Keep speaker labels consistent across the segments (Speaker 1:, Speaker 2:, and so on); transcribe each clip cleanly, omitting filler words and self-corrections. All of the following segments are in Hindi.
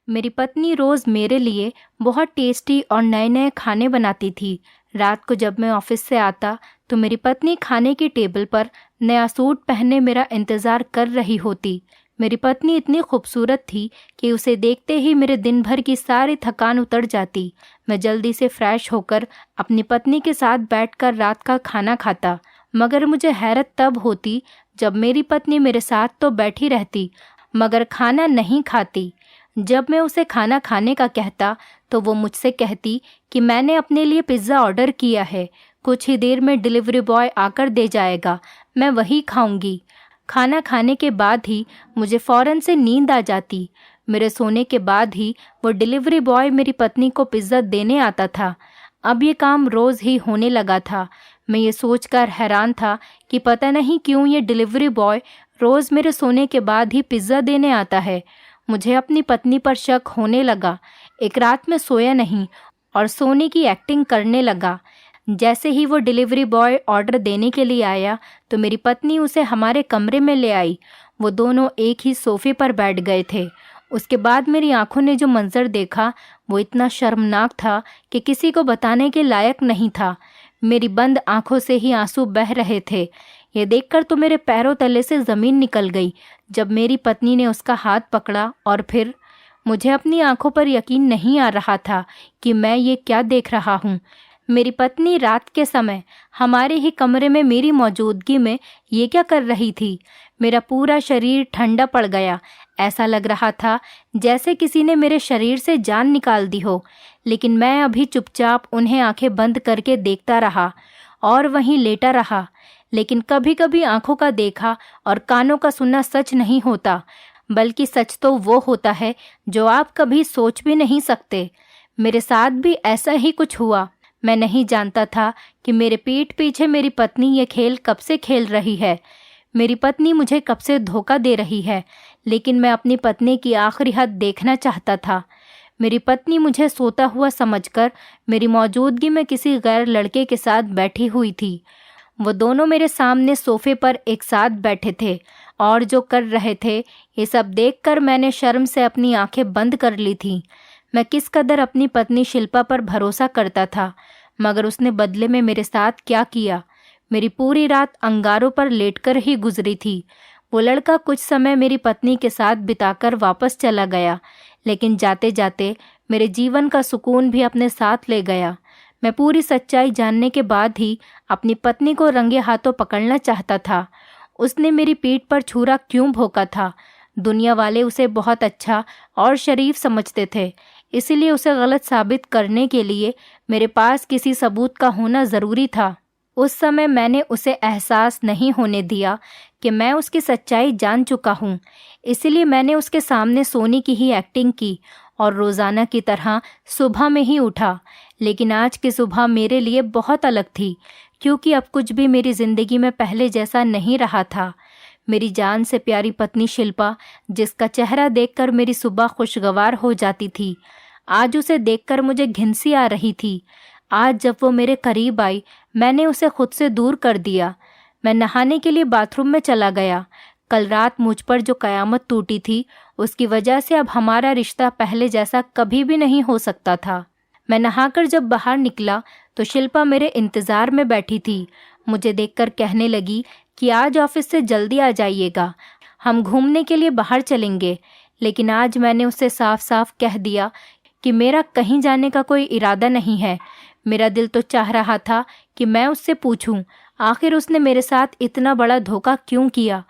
Speaker 1: मेरी पत्नी रोज़ मेरे लिए बहुत टेस्टी और नए नए खाने बनाती थी। रात को जब मैं ऑफिस से आता तो मेरी पत्नी खाने की टेबल पर नया सूट पहने मेरा इंतज़ार कर रही होती। मेरी पत्नी इतनी खूबसूरत थी कि उसे देखते ही मेरे दिन भर की सारी थकान उतर जाती। मैं जल्दी से फ्रेश होकर अपनी पत्नी के साथ बैठकर रात का खाना खाता, मगर मुझे हैरत तब होती जब मेरी पत्नी मेरे साथ तो बैठी रहती मगर खाना नहीं खाती। जब मैं उसे खाना खाने का कहता तो वो मुझसे कहती कि मैंने अपने लिए पिज़्ज़ा ऑर्डर किया है, कुछ ही देर में डिलीवरी बॉय आकर दे जाएगा, मैं वही खाऊंगी। खाना खाने के बाद ही मुझे फ़ौरन से नींद आ जाती। मेरे सोने के बाद ही वो डिलीवरी बॉय मेरी पत्नी को पिज़्ज़ा देने आता था। अब ये काम रोज़ ही होने लगा था। मैं ये सोचकर हैरान था कि पता नहीं क्यों ये डिलीवरी बॉय रोज़ मेरे सोने के बाद ही पिज़्ज़ा देने आता है। मुझे अपनी पत्नी पर शक होने लगा। एक रात में सोया नहीं और सोने की एक्टिंग करने लगा। जैसे ही वो डिलीवरी बॉय ऑर्डर देने के लिए आया तो मेरी पत्नी उसे हमारे कमरे में ले आई। वो दोनों एक ही सोफे पर बैठ गए थे। उसके बाद मेरी आंखों ने जो मंजर देखा वो इतना शर्मनाक था कि किसी को बताने के लायक नहीं था। मेरी बंद आंखों से ही आंसू बह रहे थे। ये देखकर तो मेरे पैरों तले से ज़मीन निकल गई जब मेरी पत्नी ने उसका हाथ पकड़ा और फिर मुझे अपनी आंखों पर यकीन नहीं आ रहा था कि मैं ये क्या देख रहा हूँ। मेरी पत्नी रात के समय हमारे ही कमरे में मेरी मौजूदगी में ये क्या कर रही थी। मेरा पूरा शरीर ठंडा पड़ गया। ऐसा लग रहा था जैसे किसी ने मेरे शरीर से जान निकाल दी हो। लेकिन मैं अभी चुपचाप उन्हें आंखें बंद करके देखता रहा और वहीं लेटा रहा। लेकिन कभी कभी आंखों का देखा और कानों का सुनना सच नहीं होता, बल्कि सच तो वो होता है जो आप कभी सोच भी नहीं सकते। मेरे साथ भी ऐसा ही कुछ हुआ। मैं नहीं जानता था कि मेरे पीठ पीछे मेरी पत्नी ये खेल कब से खेल रही है। मेरी पत्नी मुझे कब से धोखा दे रही है, लेकिन मैं अपनी पत्नी की आखिरी हद देखना चाहता था। मेरी पत्नी मुझे सोता हुआ समझकर मेरी मौजूदगी में किसी गैर लड़के के साथ बैठी हुई थी। वो दोनों मेरे सामने सोफे पर एक साथ बैठे थे और जो कर रहे थे ये सब देखकर मैंने शर्म से अपनी आंखें बंद कर ली थीं। मैं किस कदर अपनी पत्नी शिल्पा पर भरोसा करता था, मगर उसने बदले में मेरे साथ क्या किया। मेरी पूरी रात अंगारों पर लेटकर ही गुजरी थी। वो लड़का कुछ समय मेरी पत्नी के साथ बिताकर वापस चला गया, लेकिन जाते जाते मेरे जीवन का सुकून भी अपने साथ ले गया। मैं पूरी सच्चाई जानने के बाद ही अपनी पत्नी को रंगे हाथों पकड़ना चाहता था। उसने मेरी पीठ पर छुरा क्यों भोंका था? दुनिया वाले उसे बहुत अच्छा और शरीफ समझते थे, इसीलिए उसे गलत साबित करने के लिए मेरे पास किसी सबूत का होना ज़रूरी था। उस समय मैंने उसे एहसास नहीं होने दिया कि मैं उसकी सच्चाई जान चुका हूँ। इसीलिए मैंने उसके सामने सोने की ही एक्टिंग की और रोज़ाना की तरह सुबह में ही उठा। लेकिन आज की सुबह मेरे लिए बहुत अलग थी, क्योंकि अब कुछ भी मेरी ज़िंदगी में पहले जैसा नहीं रहा था। मेरी जान से प्यारी पत्नी शिल्पा, जिसका चेहरा देखकर मेरी सुबह खुशगवार हो जाती थी, आज उसे देखकर मुझे घिनसी आ रही थी। आज जब वो मेरे करीब आई, मैंने उसे खुद से दूर कर दिया। मैं नहाने के लिए बाथरूम में चला गया। कल रात मुझ पर जो कयामत टूटी थी, उसकी वजह से अब हमारा रिश्ता पहले जैसा कभी भी नहीं हो सकता था। मैं नहाकर जब बाहर निकला तो शिल्पा मेरे इंतज़ार में बैठी थी। मुझे देखकर कहने लगी कि आज ऑफिस से जल्दी आ जाइएगा, हम घूमने के लिए बाहर चलेंगे। लेकिन आज मैंने उससे साफ साफ कह दिया कि मेरा कहीं जाने का कोई इरादा नहीं है। मेरा दिल तो चाह रहा था कि मैं उससे पूछूं, आखिर उसने मेरे साथ इतना बड़ा धोखा क्यों किया।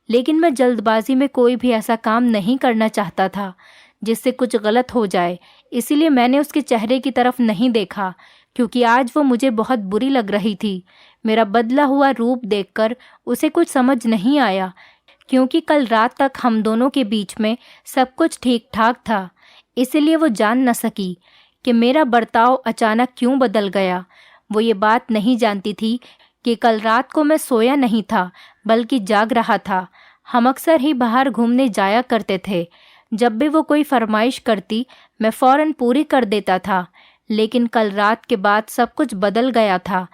Speaker 1: लेकिन मैं जल्दबाजी में कोई भी ऐसा काम नहीं करना चाहता था जिससे कुछ गलत हो जाए। इसीलिए मैंने उसके चेहरे की तरफ नहीं देखा, क्योंकि आज वो मुझे बहुत बुरी लग रही थी। मेरा बदला हुआ रूप देखकर उसे कुछ समझ नहीं आया, क्योंकि कल रात तक हम दोनों के बीच में सब कुछ ठीक ठाक था। इसीलिए वो जान न सकी कि मेरा बर्ताव अचानक क्यों बदल गया। वो ये बात नहीं जानती थी कि कल रात को मैं सोया नहीं था, बल्कि जाग रहा था। हम अक्सर ही बाहर घूमने जाया करते थे। जब भी वो कोई फरमाइश करती, मैं फ़ौरन पूरी कर देता था। लेकिन कल रात के बाद सब कुछ बदल गया था।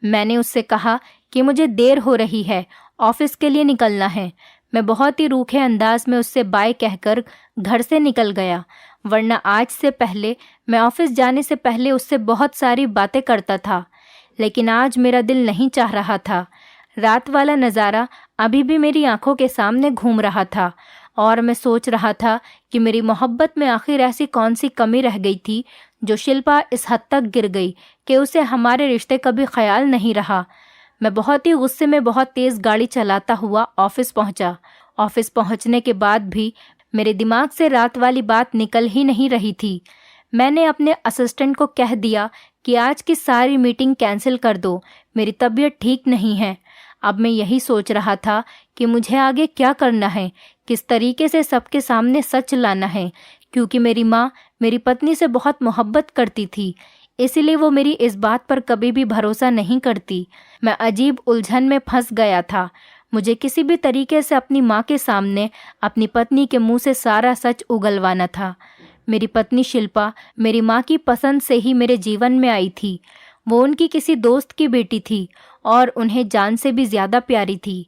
Speaker 1: मैंने उससे कहा कि मुझे देर हो रही है, ऑफिस के लिए निकलना है। मैं बहुत ही रूखे अंदाज में उससे बाय कहकर घर से निकल गया, वरना आज से पहले मैं ऑफिस जाने से पहले उससे बहुत सारी बातें करता था। लेकिन आज मेरा दिल नहीं चाह रहा था। रात वाला नज़ारा अभी भी मेरी आंखों के सामने घूम रहा था और मैं सोच रहा था कि मेरी मोहब्बत में आखिर ऐसी कौन सी कमी रह गई थी जो शिल्पा इस हद तक गिर गई कि उसे हमारे रिश्ते का भी ख्याल नहीं रहा। मैं बहुत ही गुस्से में बहुत तेज़ गाड़ी चलाता हुआ ऑफिस पहुंचा। ऑफिस पहुंचने के बाद भी मेरे दिमाग से रात वाली बात निकल ही नहीं रही थी। मैंने अपने असिस्टेंट को कह दिया कि आज की सारी मीटिंग कैंसिल कर दो, मेरी तबीयत ठीक नहीं है। अब मैं यही सोच रहा था कि मुझे आगे क्या करना है, किस तरीके से सबके सामने सच लाना है, क्योंकि मेरी माँ मेरी पत्नी से बहुत मोहब्बत करती थी, इसलिए वो मेरी इस बात पर कभी भी भरोसा नहीं करती। मैं अजीब उलझन में फंस गया था। मुझे किसी भी तरीके से अपनी माँ के सामने अपनी पत्नी के मुंह से सारा सच उगलवाना था। मेरी पत्नी शिल्पा मेरी माँ की पसंद से ही मेरे जीवन में आई थी। वो उनकी किसी दोस्त की बेटी थी और उन्हें जान से भी ज़्यादा प्यारी थी।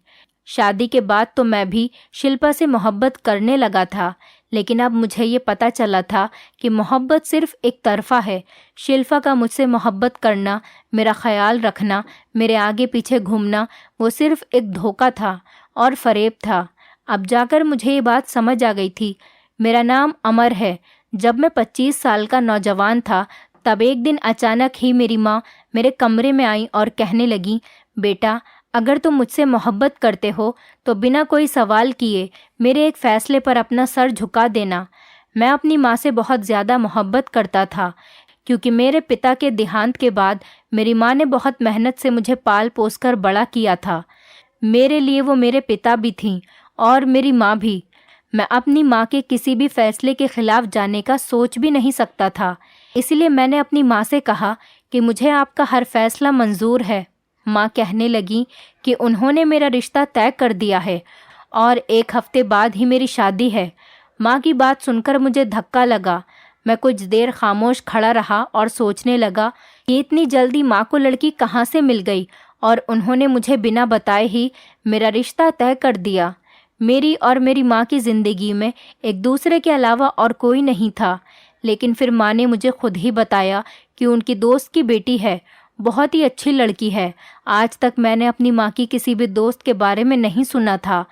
Speaker 1: शादी के बाद तो मैं भी शिल्पा से मोहब्बत करने लगा था, लेकिन अब मुझे ये पता चला था कि मोहब्बत सिर्फ एक तरफा है। शिल्पा का मुझसे मोहब्बत करना, मेरा ख्याल रखना, मेरे आगे पीछे घूमना, वो सिर्फ एक धोखा था और फरेब था। अब जाकर मुझे ये बात समझ आ गई थी। मेरा नाम अमर है। जब मैं 25 साल का नौजवान था, तब एक दिन अचानक ही मेरी माँ मेरे कमरे में आई और कहने लगी, बेटा, अगर तुम मुझसे मोहब्बत करते हो तो बिना कोई सवाल किए मेरे एक फ़ैसले पर अपना सर झुका देना। मैं अपनी माँ से बहुत ज़्यादा मोहब्बत करता था, क्योंकि मेरे पिता के देहांत के बाद मेरी माँ ने बहुत मेहनत से मुझे पाल पोस कर बड़ा किया था। मेरे लिए वो मेरे पिता भी थीं और मेरी माँ भी। मैं अपनी माँ के किसी भी फैसले के खिलाफ जाने का सोच भी नहीं सकता था। इसलिए मैंने अपनी माँ से कहा कि मुझे आपका हर फैसला मंजूर है। माँ कहने लगी कि उन्होंने मेरा रिश्ता तय कर दिया है और 1 हफ्ते बाद ही मेरी शादी है। माँ की बात सुनकर मुझे धक्का लगा। मैं कुछ देर खामोश खड़ा रहा और सोचने लगा कि इतनी जल्दी माँ को लड़की कहाँ से मिल गई और उन्होंने मुझे बिना बताए ही मेरा रिश्ता तय कर दिया। मेरी और मेरी माँ की ज़िंदगी में एक दूसरे के अलावा और कोई नहीं था। लेकिन फिर माँ ने मुझे खुद ही बताया कि उनकी दोस्त की बेटी है, बहुत ही अच्छी लड़की है। आज तक मैंने अपनी माँ की किसी भी दोस्त के बारे में नहीं सुना था।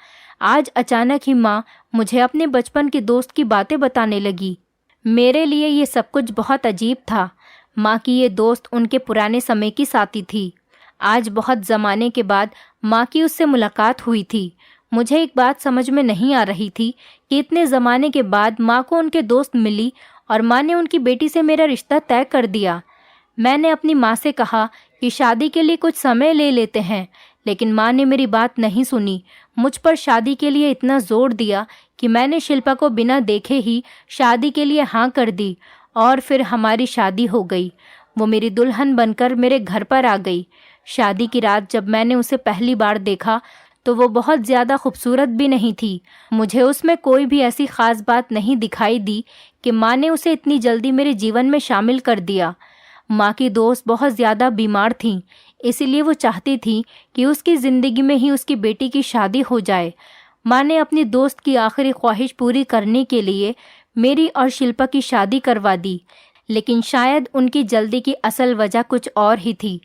Speaker 1: आज अचानक ही माँ मुझे अपने बचपन की दोस्त की बातें बताने लगी। मेरे लिए ये सब कुछ बहुत अजीब था। माँ की ये दोस्त उनके पुराने समय की साथी थी। आज बहुत ज़माने के बाद माँ की उससे मुलाकात हुई थी। मुझे एक बात समझ में नहीं आ रही थी कि इतने ज़माने के बाद माँ को उनके दोस्त मिली और माँ ने उनकी बेटी से मेरा रिश्ता तय कर दिया। मैंने अपनी माँ से कहा कि शादी के लिए कुछ समय ले लेते हैं, लेकिन माँ ने मेरी बात नहीं सुनी। मुझ पर शादी के लिए इतना जोर दिया कि मैंने शिल्पा को बिना देखे ही शादी के लिए हाँ कर दी और फिर हमारी शादी हो गई। वो मेरी दुल्हन बनकर मेरे घर पर आ गई। शादी की रात जब मैंने उसे पहली बार देखा तो वो बहुत ज़्यादा खूबसूरत भी नहीं थी। मुझे उसमें कोई भी ऐसी ख़ास बात नहीं दिखाई दी कि माँ ने उसे इतनी जल्दी मेरे जीवन में शामिल कर दिया। माँ की दोस्त बहुत ज़्यादा बीमार थी, इसीलिए वो चाहती थी कि उसकी ज़िंदगी में ही उसकी बेटी की शादी हो जाए। माँ ने अपनी दोस्त की आखिरी ख्वाहिश पूरी करने के लिए मेरी और शिल्पा की शादी करवा दी, लेकिन शायद उनकी जल्दी की असल वजह कुछ और ही थी,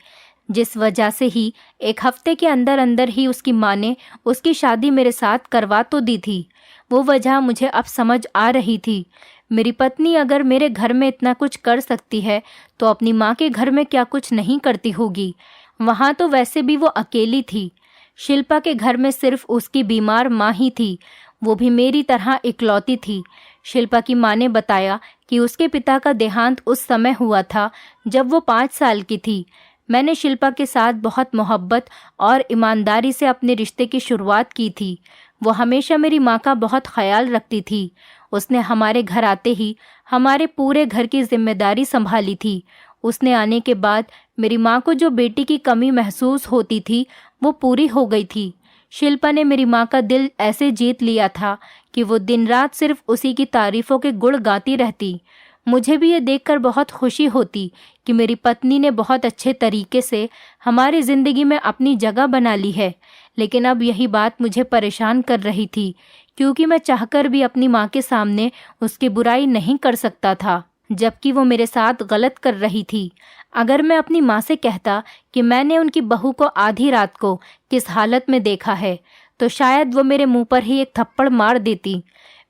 Speaker 1: जिस वजह से ही 1 हफ्ते के अंदर अंदर ही उसकी माँ ने उसकी शादी मेरे साथ करवा तो दी थी। वो वजह मुझे अब समझ आ रही थी। मेरी पत्नी अगर मेरे घर में इतना कुछ कर सकती है तो अपनी माँ के घर में क्या कुछ नहीं करती होगी। वहाँ तो वैसे भी वो अकेली थी। शिल्पा के घर में सिर्फ उसकी बीमार माँ ही थी, वो भी मेरी तरह इकलौती थी। शिल्पा की माँ ने बताया कि उसके पिता का देहांत उस समय हुआ था जब वो 5 साल की थी। मैंने शिल्पा के साथ बहुत मोहब्बत और ईमानदारी से अपने रिश्ते की शुरुआत की थी। वो हमेशा मेरी माँ का बहुत ख्याल रखती थी। उसने हमारे घर आते ही हमारे पूरे घर की जिम्मेदारी संभाली थी। उसने आने के बाद मेरी माँ को जो बेटी की कमी महसूस होती थी वो पूरी हो गई थी। शिल्पा ने मेरी माँ का दिल ऐसे जीत लिया था कि वो दिन रात सिर्फ उसी की तारीफ़ों के गुण गाती रहती। मुझे भी ये देखकर बहुत खुशी होती कि मेरी पत्नी ने बहुत अच्छे तरीके से हमारी ज़िंदगी में अपनी जगह बना ली है। लेकिन अब यही बात मुझे परेशान कर रही थी, क्योंकि मैं चाहकर भी अपनी माँ के सामने उसकी बुराई नहीं कर सकता था, जबकि वो मेरे साथ गलत कर रही थी। अगर मैं अपनी माँ से कहता कि मैंने उनकी बहू को आधी रात को किस हालत में देखा है, तो शायद वो मेरे मुंह पर ही एक थप्पड़ मार देती।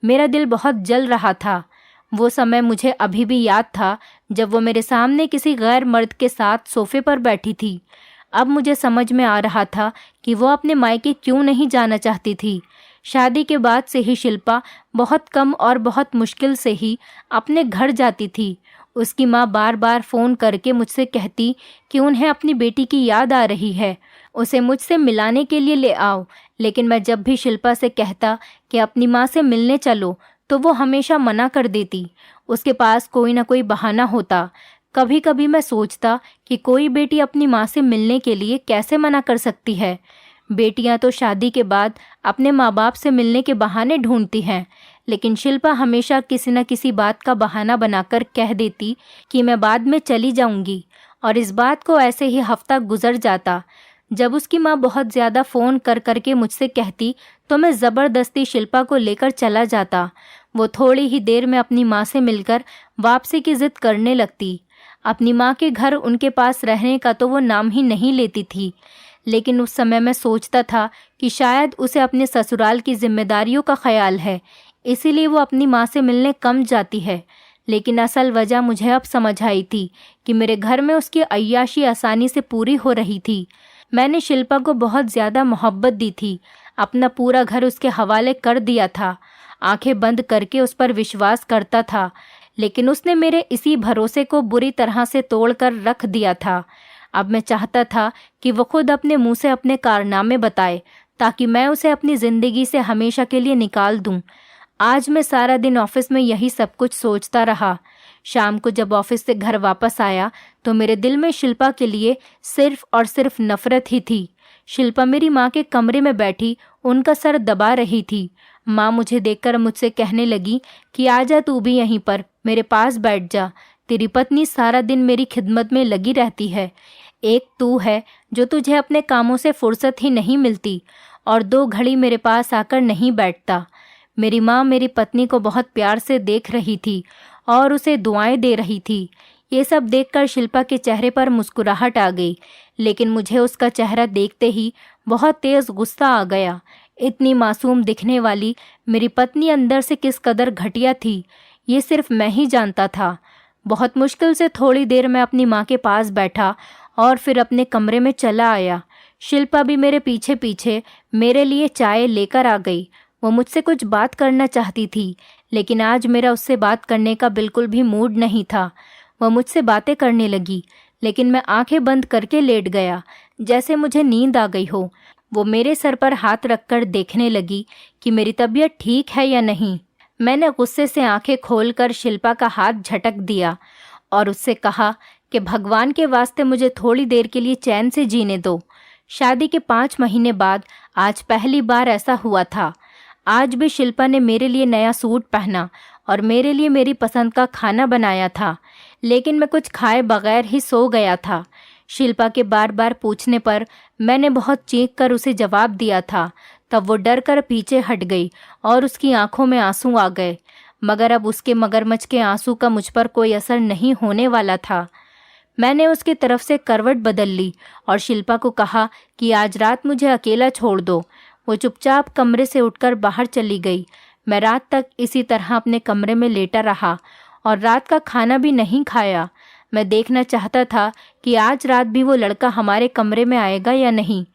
Speaker 1: मेरा दिल बहुत जल रहा था। वो समय मुझे अभी भी याद था जब वो मेरे सामने किसी गैर मर्द के साथ सोफे पर बैठी थी। अब मुझे समझ में आ रहा था कि वो अपने मायके क्यों नहीं जाना चाहती थी। शादी के बाद से ही शिल्पा बहुत कम और बहुत मुश्किल से ही अपने घर जाती थी। उसकी माँ बार बार फ़ोन करके मुझसे कहती कि उन्हें अपनी बेटी की याद आ रही है, उसे मुझसे मिलाने के लिए ले आओ। लेकिन मैं जब भी शिल्पा से कहता कि अपनी माँ से मिलने चलो, तो वो हमेशा मना कर देती। उसके पास कोई ना कोई बहाना होता। कभी कभी मैं सोचता कि कोई बेटी अपनी माँ से मिलने के लिए कैसे मना कर सकती है। बेटियां तो शादी के बाद अपने माँ बाप से मिलने के बहाने ढूंढती हैं, लेकिन शिल्पा हमेशा किसी न किसी बात का बहाना बनाकर कह देती कि मैं बाद में चली जाऊंगी, और इस बात को ऐसे ही हफ्ता गुजर जाता। जब उसकी माँ बहुत ज़्यादा फ़ोन कर करके मुझसे कहती, तो मैं ज़बरदस्ती शिल्पा को लेकर चला जाता। वो थोड़ी ही देर में अपनी माँ से मिलकर वापसी की ज़िद करने लगती। अपनी माँ के घर उनके पास रहने का तो वो नाम ही नहीं लेती थी, लेकिन उस समय मैं सोचता था कि शायद उसे अपने ससुराल की जिम्मेदारियों का ख्याल है, इसीलिए वो अपनी माँ से मिलने कम जाती है। लेकिन असल वजह मुझे अब समझ आई थी कि मेरे घर में उसकी अय्याशी आसानी से पूरी हो रही थी। मैंने शिल्पा को बहुत ज़्यादा मोहब्बत दी थी, अपना पूरा घर उसके हवाले कर दिया था, आंखें बंद करके उस पर विश्वास करता था, लेकिन उसने मेरे इसी भरोसे को बुरी तरह से तोड़कर रख दिया था। अब मैं चाहता था कि वो खुद अपने मुंह से अपने कारनामे बताए, ताकि मैं उसे अपनी ज़िंदगी से हमेशा के लिए निकाल दूं। आज मैं सारा दिन ऑफिस में यही सब कुछ सोचता रहा। शाम को जब ऑफिस से घर वापस आया, तो मेरे दिल में शिल्पा के लिए सिर्फ और सिर्फ नफरत ही थी। शिल्पा मेरी माँ के कमरे में बैठी उनका सर दबा रही थी। माँ मुझे देखकर मुझसे कहने लगी कि आजा, तू भी यहीं पर मेरे पास बैठ जा। तेरी पत्नी सारा दिन मेरी खिदमत में लगी रहती है। एक तू है जो तुझे अपने कामों से फुर्सत ही नहीं मिलती, और 2 घड़ी मेरे पास आकर नहीं बैठता। मेरी माँ मेरी पत्नी को बहुत प्यार से देख रही थी और उसे दुआएं दे रही थी। ये सब देखकर शिल्पा के चेहरे पर मुस्कुराहट आ गई, लेकिन मुझे उसका चेहरा देखते ही बहुत तेज गुस्सा आ गया। इतनी मासूम दिखने वाली मेरी पत्नी अंदर से किस कदर घटिया थी, ये सिर्फ मैं ही जानता था। बहुत मुश्किल से थोड़ी देर मैं अपनी माँ के पास बैठा और फिर अपने कमरे में चला आया। शिल्पा भी मेरे पीछे पीछे मेरे लिए चाय लेकर आ गई। वो मुझसे कुछ बात करना चाहती थी, लेकिन आज मेरा उससे बात करने का बिल्कुल भी मूड नहीं था। वह मुझसे बातें करने लगी, लेकिन मैं आंखें बंद करके लेट गया, जैसे मुझे नींद आ गई हो। वो मेरे सर पर हाथ रखकर देखने लगी कि मेरी तबीयत ठीक है या नहीं। मैंने गुस्से से आंखें खोलकर शिल्पा का हाथ झटक दिया और उससे कहा कि भगवान के वास्ते मुझे थोड़ी देर के लिए चैन से जीने दो। शादी के 5 महीने बाद आज पहली बार ऐसा हुआ था। आज भी शिल्पा ने मेरे लिए नया सूट पहना और मेरे लिए मेरी पसंद का खाना बनाया था, लेकिन मैं कुछ खाए बगैर ही सो गया था। शिल्पा के बार बार पूछने पर मैंने बहुत चीख कर उसे जवाब दिया था। तब वो डर कर पीछे हट गई और उसकी आंखों में आंसू आ गए, मगर अब उसके मगरमच्छ के आंसू का मुझ पर कोई असर नहीं होने वाला था। मैंने उसकी तरफ से करवट बदल ली और शिल्पा को कहा कि आज रात मुझे अकेला छोड़ दो। वो चुपचाप कमरे से उठकर बाहर चली गई। मैं रात तक इसी तरह अपने कमरे में लेटा रहा और रात का खाना भी नहीं खाया। मैं देखना चाहता था कि आज रात भी वो लड़का हमारे कमरे में आएगा या नहीं।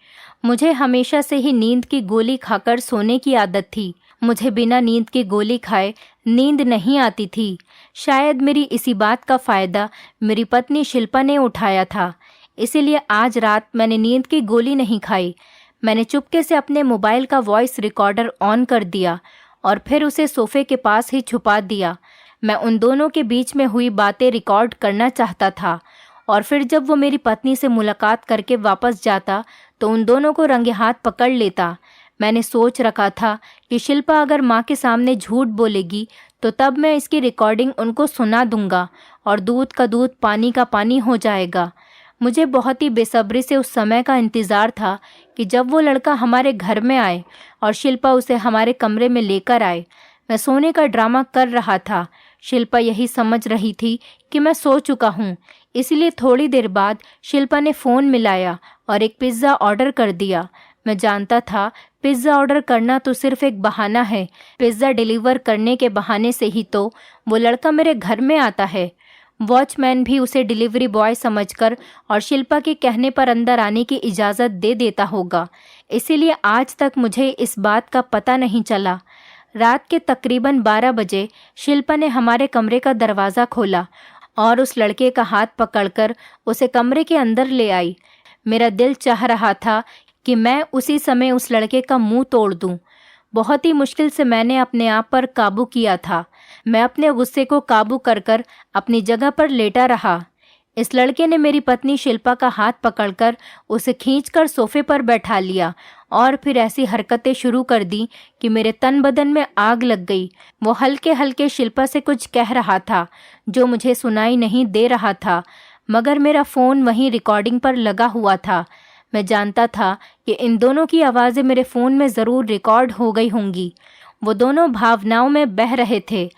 Speaker 1: मुझे हमेशा से ही नींद की गोली खाकर सोने की आदत थी। मुझे बिना नींद की गोली खाए नींद नहीं आती थी। शायद मेरी इसी बात का फ़ायदा मेरी पत्नी शिल्पा ने उठाया था, इसीलिए आज रात मैंने नींद की गोली नहीं खाई। मैंने चुपके से अपने मोबाइल का वॉइस रिकॉर्डर ऑन कर दिया और फिर उसे सोफे के पास ही छुपा दिया। मैं उन दोनों के बीच में हुई बातें रिकॉर्ड करना चाहता था, और फिर जब वो मेरी पत्नी से मुलाकात करके वापस जाता तो उन दोनों को रंगे हाथ पकड़ लेता। मैंने सोच रखा था कि शिल्पा अगर माँ के सामने झूठ बोलेगी तो तब मैं इसकी रिकॉर्डिंग उनको सुना दूंगा और दूध का दूध पानी का पानी हो जाएगा। मुझे बहुत ही बेसब्री से उस समय का इंतज़ार था कि जब वो लड़का हमारे घर में आए और शिल्पा उसे हमारे कमरे में लेकर आए। मैं सोने का ड्रामा कर रहा था। शिल्पा यही समझ रही थी कि मैं सो चुका हूँ, इसलिए थोड़ी देर बाद शिल्पा ने फ़ोन मिलाया और एक पिज़्ज़ा ऑर्डर कर दिया। मैं जानता था पिज़्ज़ा ऑर्डर करना तो सिर्फ एक बहाना है। पिज़्ज़ा डिलीवर करने के बहाने से ही तो वो लड़का मेरे घर में आता है। वॉचमैन भी उसे डिलीवरी बॉय समझकर और शिल्पा के कहने पर अंदर आने की इजाज़त दे देता होगा। इसीलिए आज तक मुझे इस बात का पता नहीं चला। रात के तकरीबन 12 बजे शिल्पा ने हमारे कमरे का दरवाज़ा खोला और उस लड़के का हाथ पकड़कर उसे कमरे के अंदर ले आई। मेरा दिल चाह रहा था कि मैं उसी समय उस लड़के का मुंह तोड़ दूं। बहुत ही मुश्किल से मैंने अपने आप पर काबू किया था। मैं अपने गुस्से को काबू कर अपनी जगह पर लेटा रहा। इस लड़के ने मेरी पत्नी शिल्पा का हाथ पकड़कर उसे खींचकर सोफे पर बैठा लिया और फिर ऐसी हरकतें शुरू कर दी कि मेरे तन बदन में आग लग गई। वो हल्के हल्के शिल्पा से कुछ कह रहा था जो मुझे सुनाई नहीं दे रहा था, मगर मेरा फ़ोन वहीं रिकॉर्डिंग पर लगा हुआ था। मैं जानता था कि इन दोनों की आवाज़ें मेरे फ़ोन में ज़रूर रिकॉर्ड हो गई होंगी। वो दोनों भावनाओं में बह रहे थे।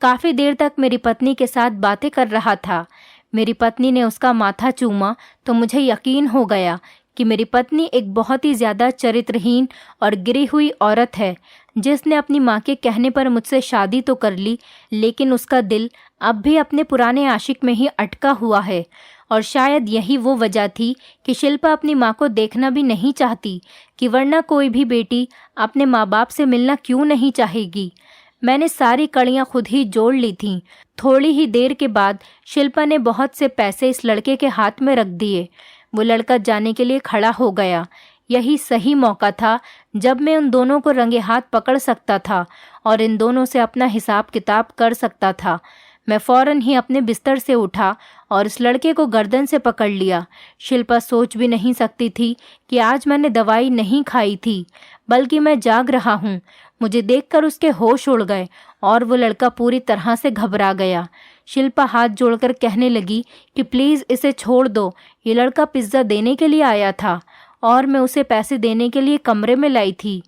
Speaker 1: काफ़ी देर तक मेरी पत्नी के साथ बातें कर रहा था। मेरी पत्नी ने उसका माथा चूमा तो मुझे यकीन हो गया कि मेरी पत्नी एक बहुत ही ज़्यादा चरित्रहीन और गिरी हुई औरत है, जिसने अपनी माँ के कहने पर मुझसे शादी तो कर ली, लेकिन उसका दिल अब भी अपने पुराने आशिक में ही अटका हुआ है। और शायद यही वो वजह थी कि शिल्पा अपनी माँ को देखना भी नहीं चाहती, कि वरना कोई भी बेटी अपने माँ बाप से मिलना क्यों नहीं चाहेगी। मैंने सारी कड़ियाँ खुद ही जोड़ ली थीं। थोड़ी ही देर के बाद शिल्पा ने बहुत से पैसे इस लड़के के हाथ में रख दिए। वो लड़का जाने के लिए खड़ा हो गया। यही सही मौका था जब मैं उन दोनों को रंगे हाथ पकड़ सकता था और इन दोनों से अपना हिसाब किताब कर सकता था। मैं फौरन ही अपने बिस्तर से उठा और इस लड़के को गर्दन से पकड़ लिया। शिल्पा सोच भी नहीं सकती थी कि आज मैंने दवाई नहीं खाई थी, बल्कि मैं जाग रहा हूँ। मुझे देखकर उसके होश उड़ गए और वो लड़का पूरी तरह से घबरा गया। शिल्पा हाथ जोड़कर कहने लगी कि प्लीज़ इसे छोड़ दो। ये लड़का पिज़्ज़ा देने के लिए आया था और मैं उसे पैसे देने के लिए कमरे में लाई थी।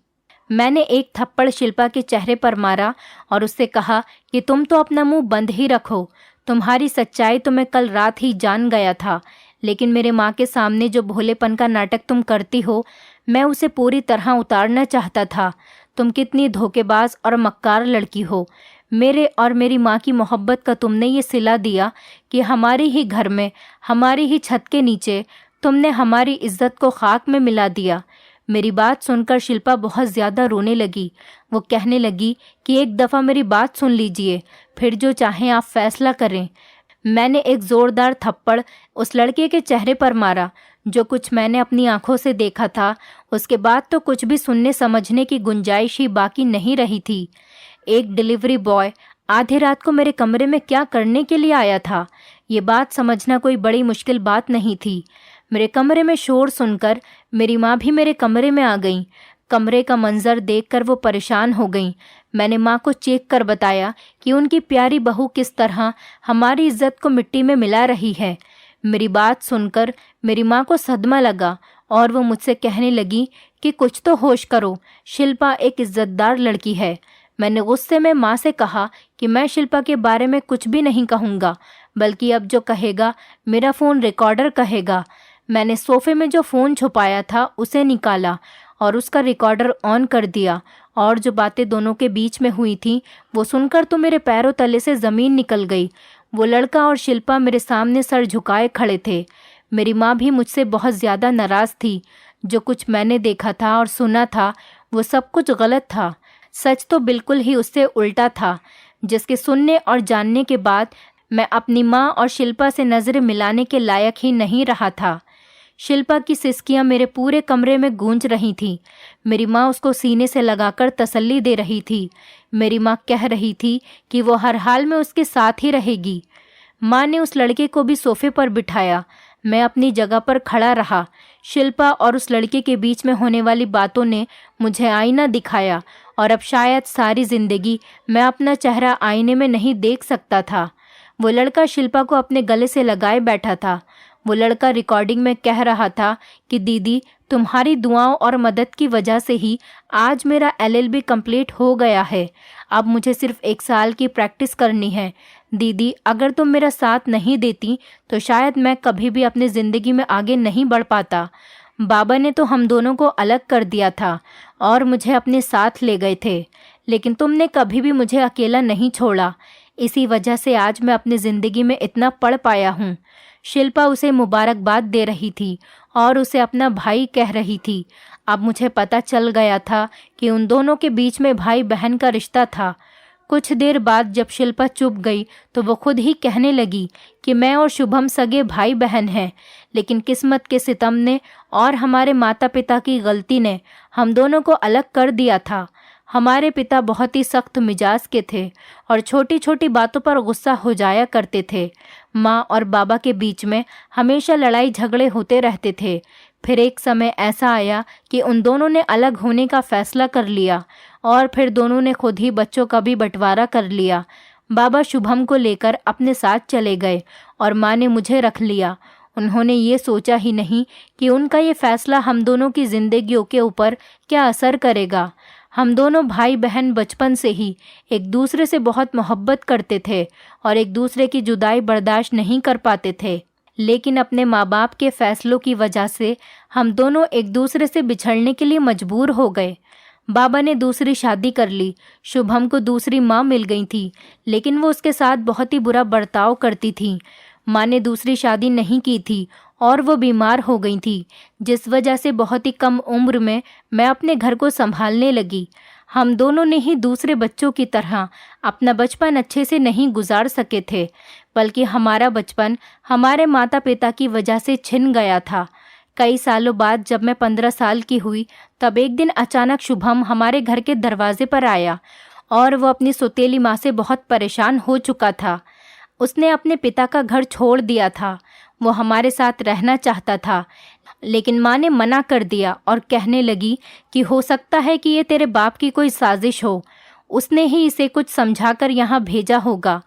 Speaker 1: मैंने एक थप्पड़ शिल्पा के चेहरे पर मारा और उससे कहा कि तुम तो अपना मुंह बंद ही रखो। तुम्हारी सच्चाई तो मैं कल रात ही जान गया था, लेकिन मेरे माँ के सामने जो भोलेपन का नाटक तुम करती हो, मैं उसे पूरी तरह उतारना चाहता था। तुम कितनी धोखेबाज और मक्कार लड़की हो। मेरे और मेरी माँ की मोहब्बत का तुमने ये सिला दिया कि हमारे ही घर में, हमारी ही छत के नीचे तुमने हमारी इज्जत को खाक में मिला दिया। मेरी बात सुनकर शिल्पा बहुत ज़्यादा रोने लगी। वो कहने लगी कि एक दफ़ा मेरी बात सुन लीजिए, फिर जो चाहें आप फैसला करें। मैंने एक ज़ोरदार थप्पड़ उस लड़के के चेहरे पर मारा। जो कुछ मैंने अपनी आंखों से देखा था, उसके बाद तो कुछ भी सुनने समझने की गुंजाइश ही बाकी नहीं रही थी। एक डिलीवरी बॉय आधी रात को मेरे कमरे में क्या करने के लिए आया था, ये बात समझना कोई बड़ी मुश्किल बात नहीं थी। मेरे कमरे में शोर सुनकर मेरी माँ भी मेरे कमरे में आ गई। कमरे का मंजर देखकर वो परेशान हो गई। मैंने माँ को चेक कर बताया कि उनकी प्यारी बहू किस तरह हमारी इज्जत को मिट्टी में मिला रही है। मेरी बात सुनकर मेरी माँ को सदमा लगा और वो मुझसे कहने लगी कि कुछ तो होश करो, शिल्पा एक इज्जतदार लड़की है। मैंने गुस्से में माँ से कहा कि मैं शिल्पा के बारे में कुछ भी नहीं कहूँगा, बल्कि अब जो कहेगा मेरा फ़ोन रिकॉर्डर कहेगा। मैंने सोफे में जो फ़ोन छुपाया था उसे निकाला और उसका रिकॉर्डर ऑन कर दिया, और जो बातें दोनों के बीच में हुई थी वो सुनकर तो मेरे पैरों तले से ज़मीन निकल गई। वो लड़का और शिल्पा मेरे सामने सर झुकाए खड़े थे। मेरी माँ भी मुझसे बहुत ज़्यादा नाराज़ थी। जो कुछ मैंने देखा था और सुना था वो सब कुछ गलत था। सच तो बिल्कुल ही उससे उल्टा था, जिसके सुनने और जानने के बाद मैं अपनी माँ और शिल्पा से नज़रें मिलाने के लायक ही नहीं रहा था। शिल्पा की सिसकियाँ मेरे पूरे कमरे में गूंज रही थीं। मेरी माँ उसको सीने से लगाकर तसल्ली दे रही थी। मेरी माँ कह रही थी कि वो हर हाल में उसके साथ ही रहेगी। माँ ने उस लड़के को भी सोफे पर बिठाया। मैं अपनी जगह पर खड़ा रहा। शिल्पा और उस लड़के के बीच में होने वाली बातों ने मुझे आईना दिखाया, और अब शायद सारी ज़िंदगी मैं अपना चेहरा आईने में नहीं देख सकता था। वो लड़का शिल्पा को अपने गले से लगाए बैठा था। वो लड़का रिकॉर्डिंग में कह रहा था कि दीदी, तुम्हारी दुआओं और मदद की वजह से ही आज मेरा LLB कंप्लीट हो गया है। अब मुझे सिर्फ 1 साल की प्रैक्टिस करनी है। दीदी, अगर तुम मेरा साथ नहीं देती तो शायद मैं कभी भी अपनी ज़िंदगी में आगे नहीं बढ़ पाता। बाबा ने तो हम दोनों को अलग कर दिया था और मुझे अपने साथ ले गए थे, लेकिन तुमने कभी भी मुझे अकेला नहीं छोड़ा। इसी वजह से आज मैं अपनी ज़िंदगी में इतना पढ़ पाया हूँ। शिल्पा उसे मुबारकबाद दे रही थी और उसे अपना भाई कह रही थी। अब मुझे पता चल गया था कि उन दोनों के बीच में भाई बहन का रिश्ता था। कुछ देर बाद जब शिल्पा चुप गई तो वो खुद ही कहने लगी कि मैं और शुभम सगे भाई बहन हैं, लेकिन किस्मत के सितम ने और हमारे माता पिता की गलती ने हम दोनों को अलग कर दिया था। हमारे पिता बहुत ही सख्त मिजाज के थे और छोटी छोटी बातों पर गुस्सा हो जाया करते थे। माँ और बाबा के बीच में हमेशा लड़ाई झगड़े होते रहते थे। फिर एक समय ऐसा आया कि उन दोनों ने अलग होने का फैसला कर लिया और फिर दोनों ने खुद ही बच्चों का भी बंटवारा कर लिया। बाबा शुभम को लेकर अपने साथ चले गए और माँ ने मुझे रख लिया। उन्होंने ये सोचा ही नहीं कि उनका ये फैसला हम दोनों की जिंदगियों के ऊपर क्या असर करेगा। हम दोनों भाई बहन बचपन से ही एक दूसरे से बहुत मोहब्बत करते थे और एक दूसरे की जुदाई बर्दाश्त नहीं कर पाते थे, लेकिन अपने माँ बाप के फैसलों की वजह से हम दोनों एक दूसरे से बिछड़ने के लिए मजबूर हो गए। बाबा ने दूसरी शादी कर ली। शुभम को दूसरी माँ मिल गई थी, लेकिन वो उसके साथ बहुत ही बुरा बर्ताव करती थी। माँ ने दूसरी शादी नहीं की थी और वो बीमार हो गई थी, जिस वजह से बहुत ही कम उम्र में मैं अपने घर को संभालने लगी। हम दोनों ने ही दूसरे बच्चों की तरह अपना बचपन अच्छे से नहीं गुजार सके थे, बल्कि हमारा बचपन हमारे माता पिता की वजह से छिन गया था। कई सालों बाद जब मैं 15 साल की हुई, तब एक दिन अचानक शुभम हमारे घर के दरवाजे पर आया और वो अपनी सौतेली माँ से बहुत परेशान हो चुका था। उसने अपने पिता का घर छोड़ दिया था। वो हमारे साथ रहना चाहता था, लेकिन माँ ने मना कर दिया और कहने लगी कि हो सकता है कि ये तेरे बाप की कोई साजिश हो। उसने ही इसे कुछ समझाकर यहाँ भेजा होगा।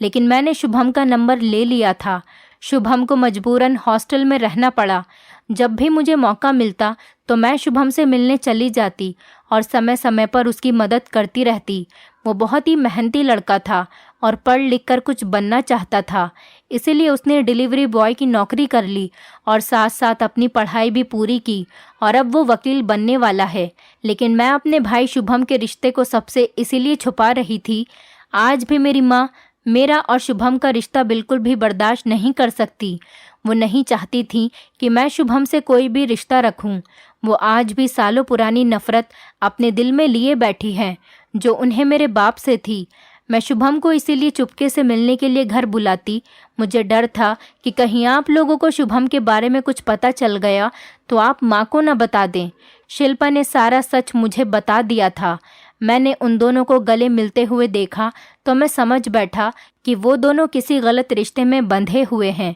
Speaker 1: लेकिन मैंने शुभम का नंबर ले लिया था। शुभम को मजबूरन हॉस्टल में रहना पड़ा। जब भी मुझे मौका मिलता तो मैं शुभम से मिलने चली जाती और समय समय पर उसकी मदद करती रहती। वो बहुत ही मेहनती लड़का था और पढ़ लिख कर कुछ बनना चाहता था, इसीलिए उसने डिलीवरी बॉय की नौकरी कर ली और साथ साथ अपनी पढ़ाई भी पूरी की और अब वो वकील बनने वाला है। लेकिन मैं अपने भाई शुभम के रिश्ते को सबसे इसीलिए छुपा रही थी। आज भी मेरी माँ मेरा और शुभम का रिश्ता बिल्कुल भी बर्दाश्त नहीं कर सकती। वो नहीं चाहती थी कि मैं शुभम से कोई भी रिश्ता रखूं। वो आज भी सालों पुरानी नफरत अपने दिल में लिए बैठी है जो उन्हें मेरे बाप से थी। मैं शुभम को इसीलिए चुपके से मिलने के लिए घर बुलाती। मुझे डर था कि कहीं आप लोगों को शुभम के बारे में कुछ पता चल गया तो आप माँ को न बता दें। शिल्पा ने सारा सच मुझे बता दिया था। मैंने उन दोनों को गले मिलते हुए देखा तो मैं समझ बैठा कि वो दोनों किसी गलत रिश्ते में बंधे हुए हैं।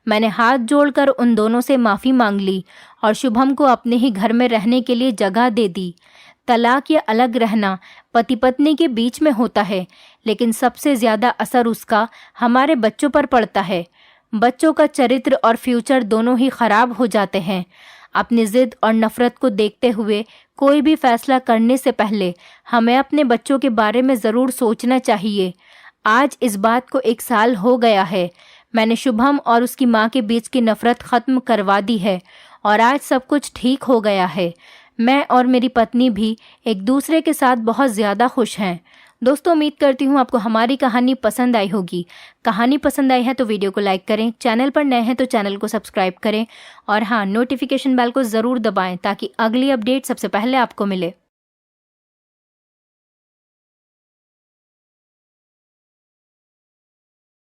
Speaker 1: मैंने हाथ जोड़कर उन दोनों से माफ़ी मांग ली और शुभम को अपने ही घर में रहने के लिए जगह दे दी। तलाक या अलग रहना पति पत्नी के बीच में होता है, लेकिन सबसे ज़्यादा असर उसका हमारे बच्चों पर पड़ता है। बच्चों का चरित्र और फ्यूचर दोनों ही खराब हो जाते हैं। अपनी ज़िद और नफ़रत को देखते हुए कोई भी फैसला करने से पहले हमें अपने बच्चों के बारे में ज़रूर सोचना चाहिए। आज इस बात को 1 साल हो गया है। मैंने शुभम और उसकी माँ के बीच की नफ़रत ख़त्म करवा दी है और आज सब कुछ ठीक हो गया है। मैं और मेरी पत्नी भी एक दूसरे के साथ बहुत ज़्यादा खुश हैं। दोस्तों, उम्मीद करती हूँ आपको हमारी कहानी पसंद आई होगी। कहानी पसंद आई है तो वीडियो को लाइक करें, चैनल पर नए हैं तो चैनल को सब्सक्राइब करें और हाँ, नोटिफिकेशन बेल को ज़रूर दबाएं ताकि अगली अपडेट सबसे पहले आपको मिले।